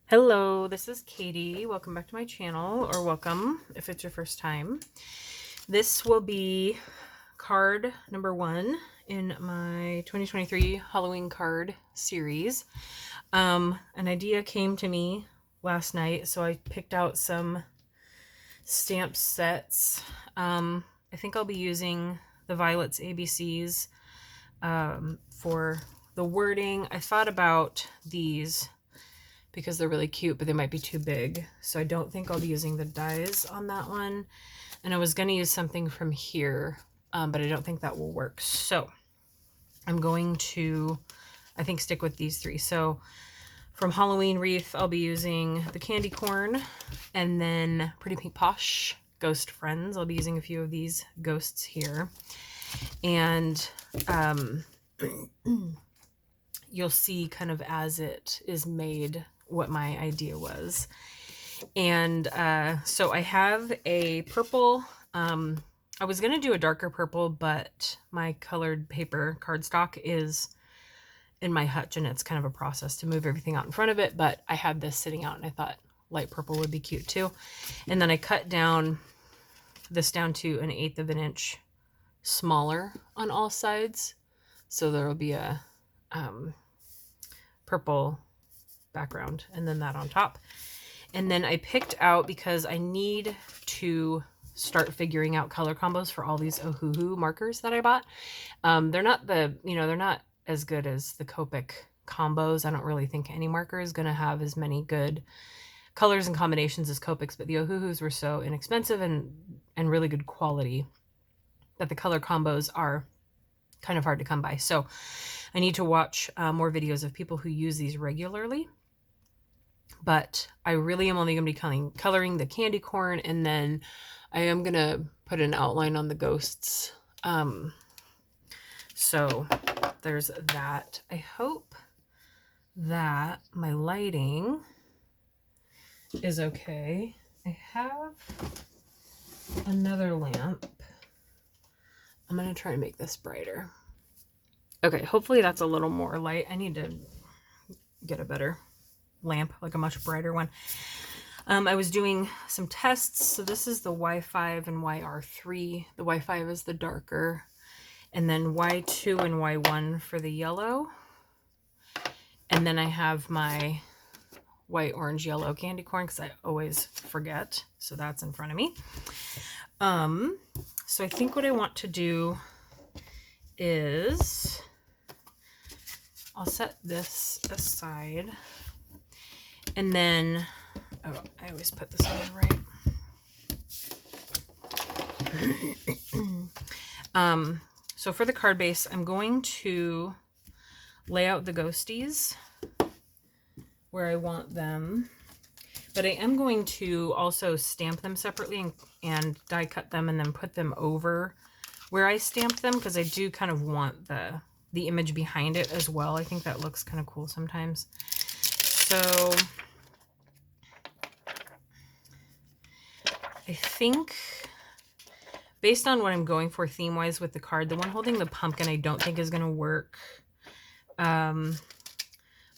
Hello, this is Katie. Welcome back to my channel, or welcome if it's your first time. This will be card number 1 in my 2023 Halloween card series. An idea came to me last night, so I picked out some stamp sets. I think I'll be using the Violet's ABCs for the wording. I thought about these because they're really cute, but they might be too big. So I don't think I'll be using the dies on that one. And I was going to use something from here, but I don't think that will work. So I'm going to, I think, stick with these 3. So from Halloween Wreath, I'll be using the Candy Corn, and then Pretty Pink Posh Ghost Friends. I'll be using a few of these ghosts here. And you'll see kind of as it is made what my idea was. And so I have a purple. I was going to do a darker purple, but my colored paper cardstock is in my hutch, and it's kind of a process to move everything out in front of it. But I had this sitting out, and I thought light purple would be cute too. And then I cut down this down to 1/8 of an inch smaller on all sides. So there will be a purple background and then that on top. And then I picked out, because I need to start figuring out color combos for all these Ohuhu markers that I bought. They're not they're not as good as the Copic combos. I don't really think any marker is going to have as many good colors and combinations as Copics, but the Ohuhus were so inexpensive and really good quality that the color combos are kind of hard to come by. So I need to watch more videos of people who use these regularly. But I really am only going to be coloring the Candy Corn, and then I am going to put an outline on the ghosts. So there's that. I hope that my lighting is okay. I have another lamp. I'm going to try to make this brighter. Okay, hopefully that's a little more light. I need to get a better lamp, like a much brighter one. I was doing some tests. So this is the Y5 and YR3. The Y5 is the darker, and then Y2 and Y1 for the yellow. And then I have my white, orange, yellow candy corn, because I always forget. So that's in front of me. So I think what I want to do is I'll set this aside. And then, oh, I always put this on right. So for the card base, I'm going to lay out the ghosties where I want them. But I am going to also stamp them separately and die cut them and then put them over where I stamped them, because I do kind of want the image behind it as well. I think that looks kind of cool sometimes. So I think, based on what I'm going for theme-wise with the card, the one holding the pumpkin I don't think is going to work. But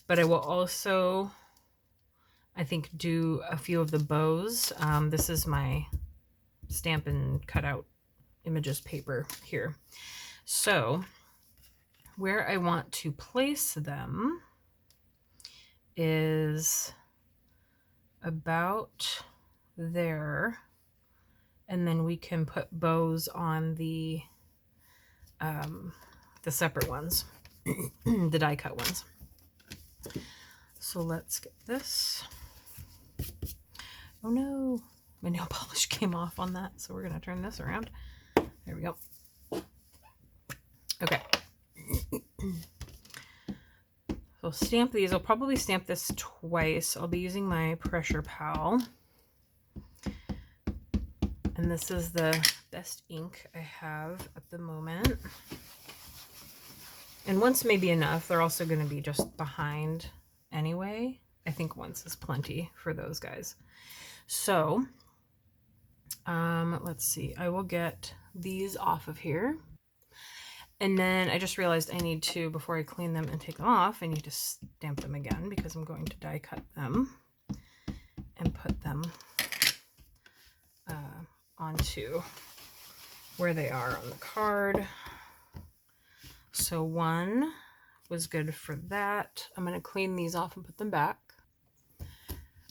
I will also, I think, do a few of the bows. This is my Stampin' Cutout Images paper here. So where I want to place them is about there, and then we can put bows on the separate ones, the die cut ones. So let's get this. Oh no, my nail polish came off on that, so we're gonna turn this around. There we go. Okay. So stamp these. I'll probably stamp this twice. I'll be using my Pressure Pal. And this is the best ink I have at the moment. And once may be enough. They're also going to be just behind anyway. I think once is plenty for those guys. So, let's see. I will get these off of here. And then I just realized I need to, before I clean them and take them off, I need to stamp them again because I'm going to die cut them. them onto where they are on the card. So 1 was good for that. I'm going to clean these off and put them back.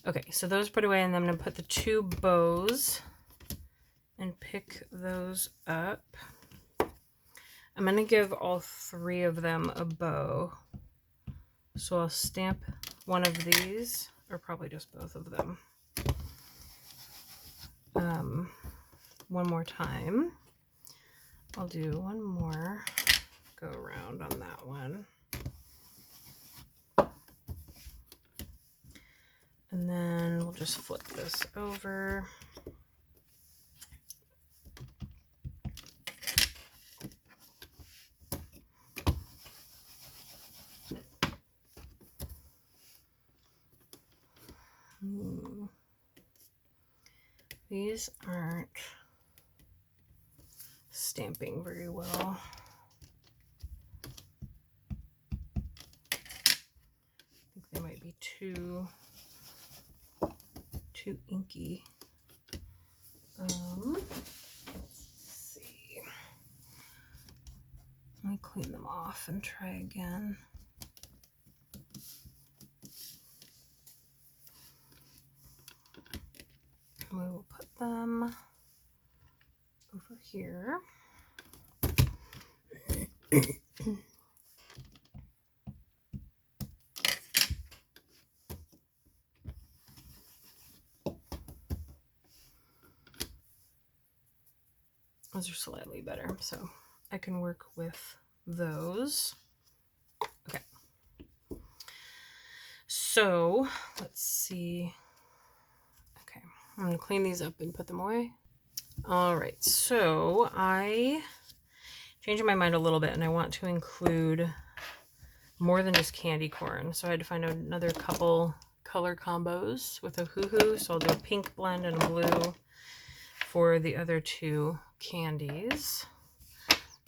Okay, so those put away, and then I'm going to put the 2 bows and pick those up. I'm going to give all 3 of them a bow. So I'll stamp one of these, or probably just both of them. One more time. I'll do one more go around on that one. And then we'll just flip this over. These aren't stamping very well. I think they might be too inky. Let's see. Let me clean them off and try again. We will put them over here. Those are slightly better, so I can work with those. Okay. So let's see. Okay, I'm going to clean these up and put them away. All right, so I changed my mind a little bit, and I want to include more than just candy corn. So I had to find another couple color combos with Ohuhu. So I'll do a pink blend and a blue for the other 2 candies.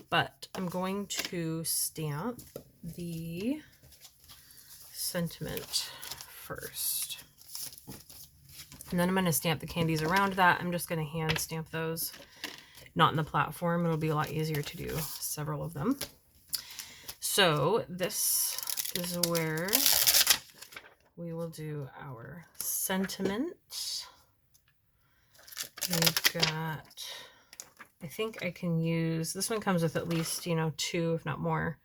But I'm going to stamp the sentiment first. And then I'm going to stamp the candies around that. I'm just going to hand stamp those, not in the platform. It'll be a lot easier to do several of them. So this is where we will do our sentiment. We've got, I think I can use, this one comes with at least, 2, if not more,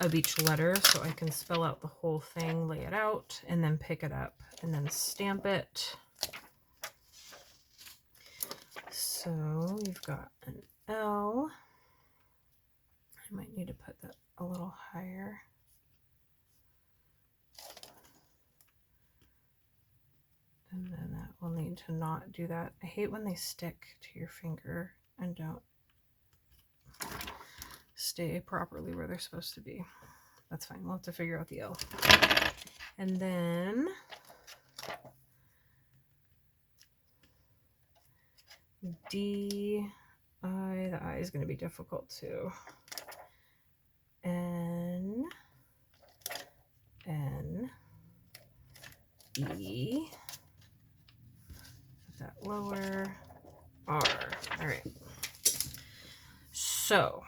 of each letter. So I can spell out the whole thing, lay it out, and then pick it up and then stamp it. So we've got an L. I might need to put that a little higher. And then that will need to not do that. I hate when they stick to your finger and don't stay properly where they're supposed to be. That's fine. We'll have to figure out the L. And then D, I, the I is going to be difficult too. N, E, put that lower, R. All right. So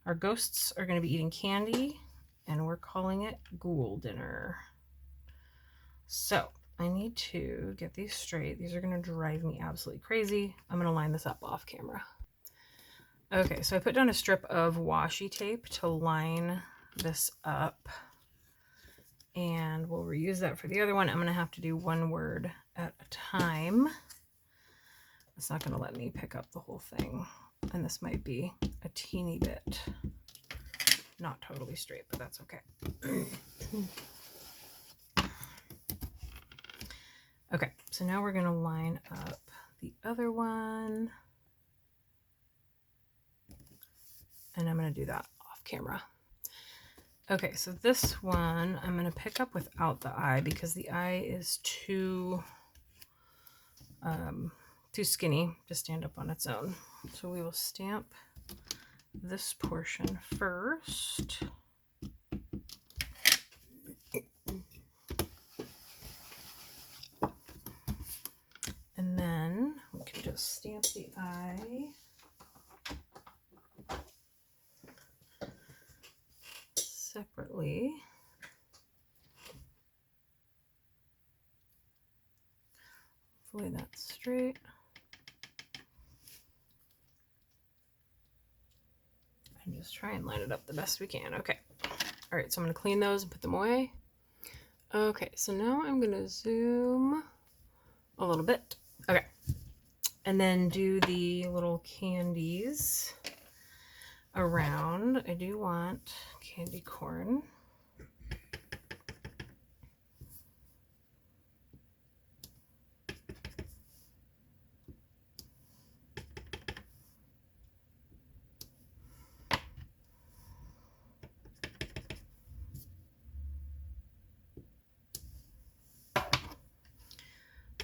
our ghosts are going to be eating candy, and we're calling it Ghoul Dinner. So I need to get these straight. These are going to drive me absolutely crazy. I'm going to line this up off camera. Okay, so I put down a strip of washi tape to line this up, and we'll reuse that for the other one. I'm going to have to do one word at a time. It's not going to let me pick up the whole thing, and this might be a teeny bit not totally straight, but that's okay. Okay, so now we're going to line up the other one, and I'm going to do that off camera. Okay, so this one I'm going to pick up without the I because the I is too skinny to stand up on its own. So we will stamp this portion first. just stamp the eye. Separately. Hopefully that's straight. And just try and line it up the best we can. Okay. All right, so I'm going to clean those and put them away. Okay, so now I'm going to zoom a little bit. Okay. And then do the little candies around. I do want candy corn.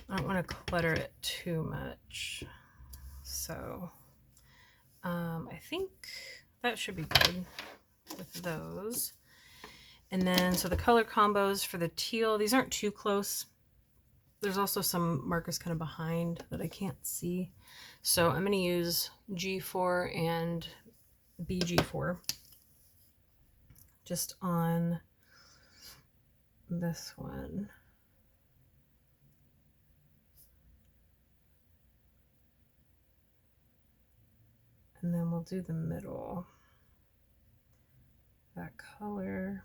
I don't want to clutter it too much. So I think that should be good with those. And then, so the color combos for the teal, these aren't too close. There's also some markers kind of behind that I can't see. So I'm going to use G4 and BG4 just on this one. And then we'll do the middle, that color.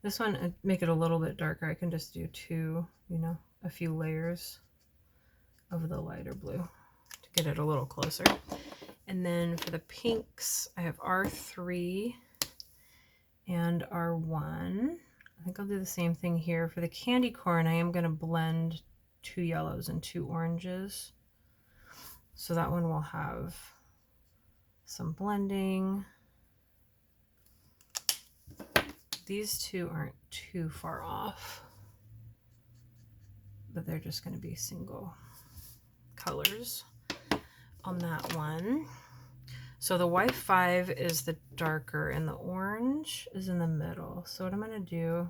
This one, make it a little bit darker. I can just do two, a few layers of the lighter blue to get it a little closer. And then for the pinks, I have R3 and R1. I think I'll do the same thing here. For the candy corn, I am going to blend 2 yellows and 2 oranges. So that one will have some blending. These two aren't too far off, but they're just going to be single colors on that one. So the white 5 is the darker and the orange is in the middle. So what I'm going to do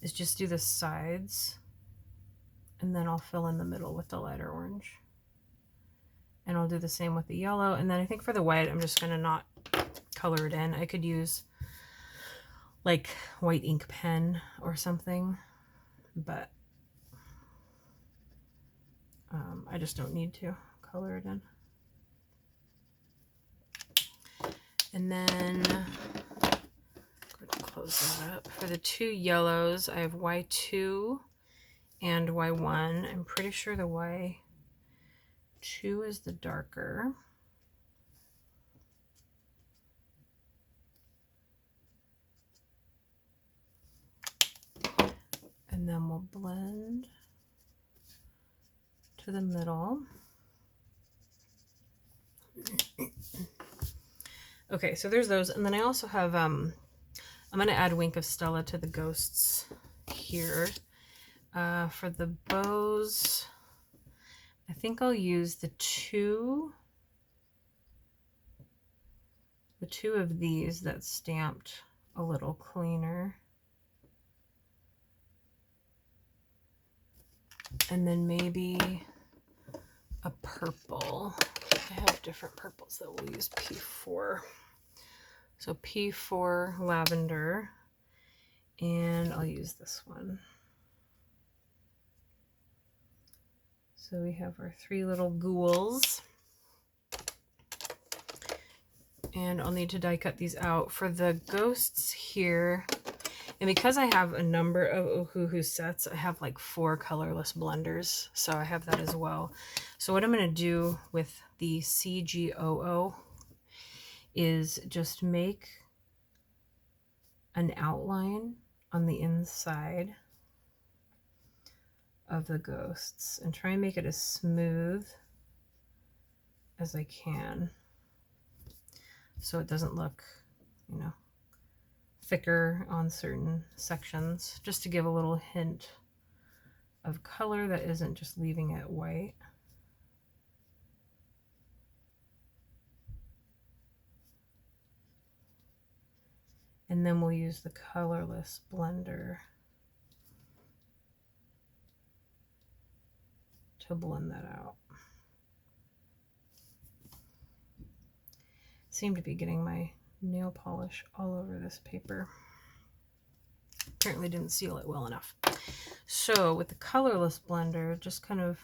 is just do the sides and then I'll fill in the middle with the lighter orange. And I'll do the same with the yellow. And then I think for the white, I'm just going to not color it in. I could use like white ink pen or something, but I just don't need to color it in. And then go ahead and close that up. For the 2 yellows, I have Y2 and Y1. I'm pretty sure the Y2 is the darker. And then we'll blend to the middle. Okay, so there's those. And then I also have, I'm going to add Wink of Stella to the ghosts here. For the bows, I think I'll use the two of these that stamped a little cleaner. And then maybe a purple. I have different purples that we'll use P4. So P4 lavender, and I'll use this one. So we have our 3 little ghouls. And I'll need to die cut these out. For the ghosts here, and because I have a number of Ohuhu sets, I have like 4 colorless blenders. So I have that as well. So what I'm going to do with the CGOO is just make an outline on the inside of the ghosts and try and make it as smooth as I can so it doesn't look, thicker on certain sections, just to give a little hint of color that isn't just leaving it white. And then we'll use the colorless blender to blend that out. Seem to be getting my nail polish all over this paper. Apparently didn't seal it well enough. So with the colorless blender, just kind of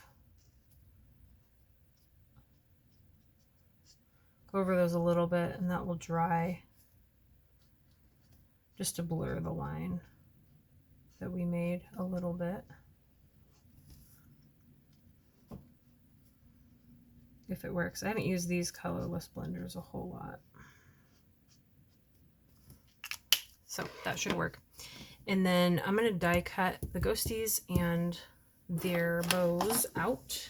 go over those a little bit, and that will dry just to blur the line that we made a little bit. If it works. I haven't used these colorless blenders a whole lot. So that should work. And then I'm going to die cut the ghosties and their bows out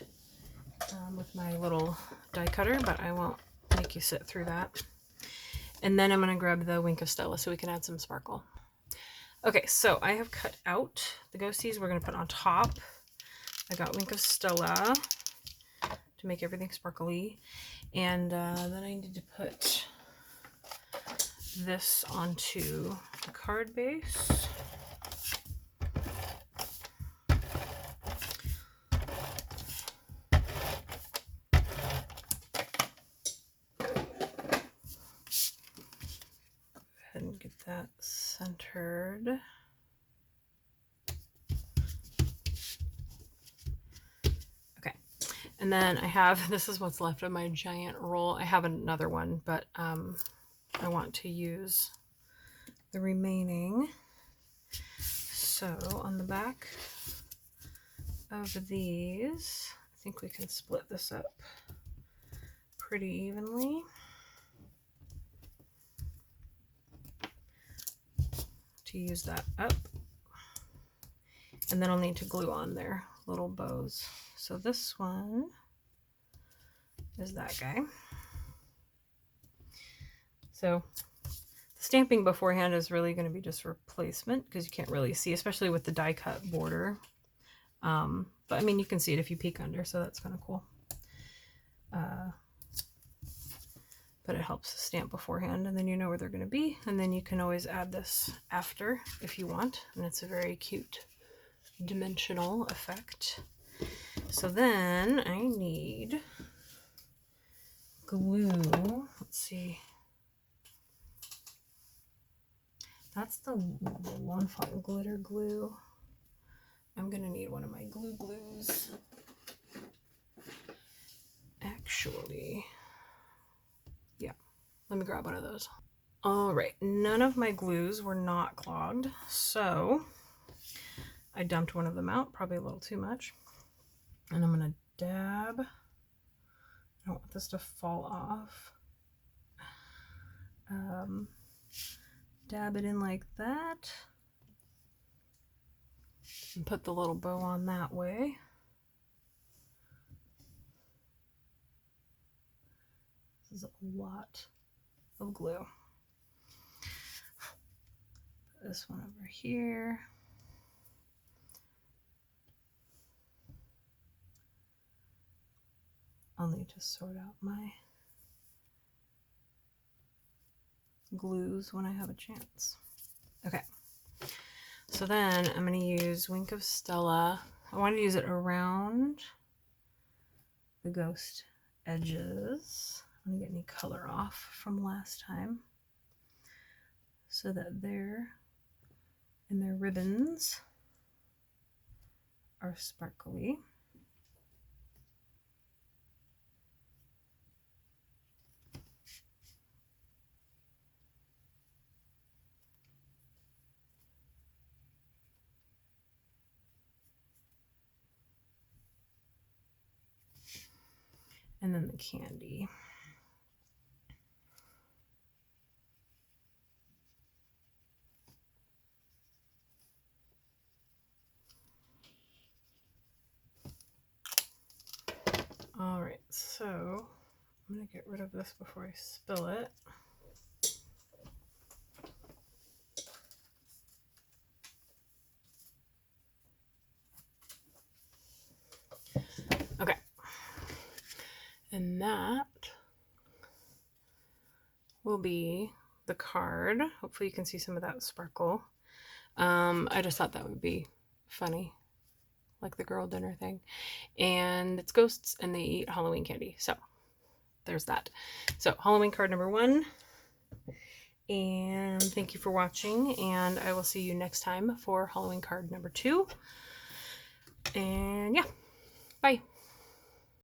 with my little die cutter, but I won't make you sit through that. And then I'm going to grab the Wink of Stella so we can add some sparkle. Okay, so I have cut out the ghosties we're going to put on top. I got Wink of Stella to make everything sparkly. And then I need to put this onto the card base. And get that centered. Okay, and then I have, this is what's left of my giant roll. I have another one, but I want to use the remaining. So on the back of these, I think we can split this up pretty evenly. To use that up, and then I'll need to glue on their little bows. So this one is that guy. So the stamping beforehand is really going to be just replacement because you can't really see, especially with the die cut border. But I mean, you can see it if you peek under, so that's kind of cool. But it helps to stamp beforehand, and then you know where they're going to be, and then you can always add this after if you want, and it's a very cute dimensional effect. So then I need glue. Let's see. That's the Lawn Fawn glitter glue. I'm going to need one of my glues. Actually, yeah, let me grab one of those. All right, none of my glues were not clogged, so I dumped one of them out, probably a little too much. And I'm going to dab. I don't want this to fall off. Dab it in like that. And put the little bow on that way. This is a lot of glue. Put this one over here. I'll need to sort out my glues when I have a chance. Okay, so then I'm going to use Wink of Stella. I want to use it around the ghost edges. I don't get any color off from last time, so that their ribbons are sparkly. And then the candy. All right, so I'm gonna get rid of this before I spill it. And that will be the card. Hopefully you can see some of that sparkle. I just thought that would be funny, like the girl dinner thing. And it's ghosts and they eat Halloween candy. So there's that. So Halloween card number 1. And thank you for watching, and I will see you next time for Halloween card number 2. And yeah, bye.